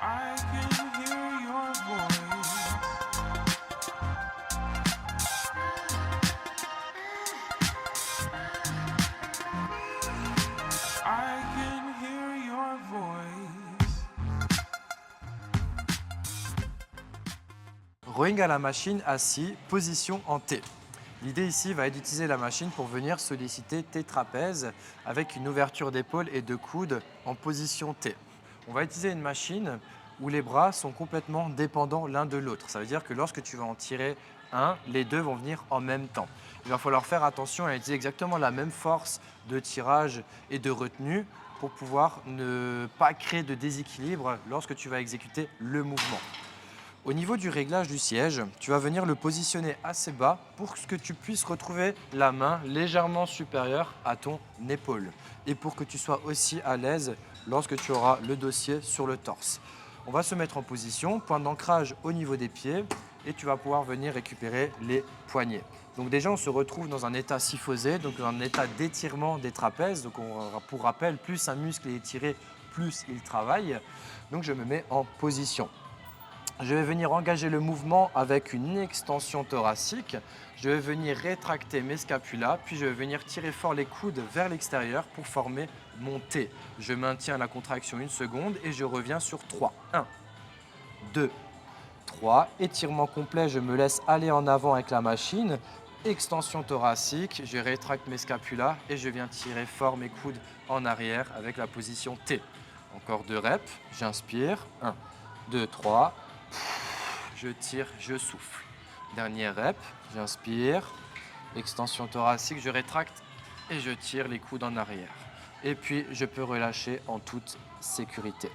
I can hear your voice. I can hear your voice. Rowing à la machine assis, position en T. L'idée ici va être d'utiliser la machine pour venir solliciter tes trapèzes avec une ouverture d'épaule et de coude en position T. On va utiliser une machine où les bras sont complètement dépendants l'un de l'autre. Ça veut dire que lorsque tu vas en tirer un, les deux vont venir en même temps. Il va falloir faire attention à utiliser exactement la même force de tirage et de retenue pour pouvoir ne pas créer de déséquilibre lorsque tu vas exécuter le mouvement. Au niveau du réglage du siège, tu vas venir le positionner assez bas pour que tu puisses retrouver la main légèrement supérieure à ton épaule et pour que tu sois aussi à l'aise lorsque tu auras le dossier sur le torse. On va se mettre en position, point d'ancrage au niveau des pieds et tu vas pouvoir venir récupérer les poignets. Donc déjà, on se retrouve dans un état syphosé, donc un état d'étirement des trapèzes. Donc pour rappel, plus un muscle est étiré, plus il travaille. Donc je me mets en position. Je vais venir engager le mouvement avec une extension thoracique. Je vais venir rétracter mes scapulas, puis je vais venir tirer fort les coudes vers l'extérieur pour former mon T. Je maintiens la contraction une seconde et je reviens sur 3. 1, 2, 3. Étirement complet, je me laisse aller en avant avec la machine. Extension thoracique, je rétracte mes scapulas et je viens tirer fort mes coudes en arrière avec la position T. Encore 2 reps, j'inspire. 1, 2, 3. Je tire, je souffle. Dernier rep, j'inspire, extension thoracique, je rétracte et je tire les coudes en arrière. Et puis, je peux relâcher en toute sécurité.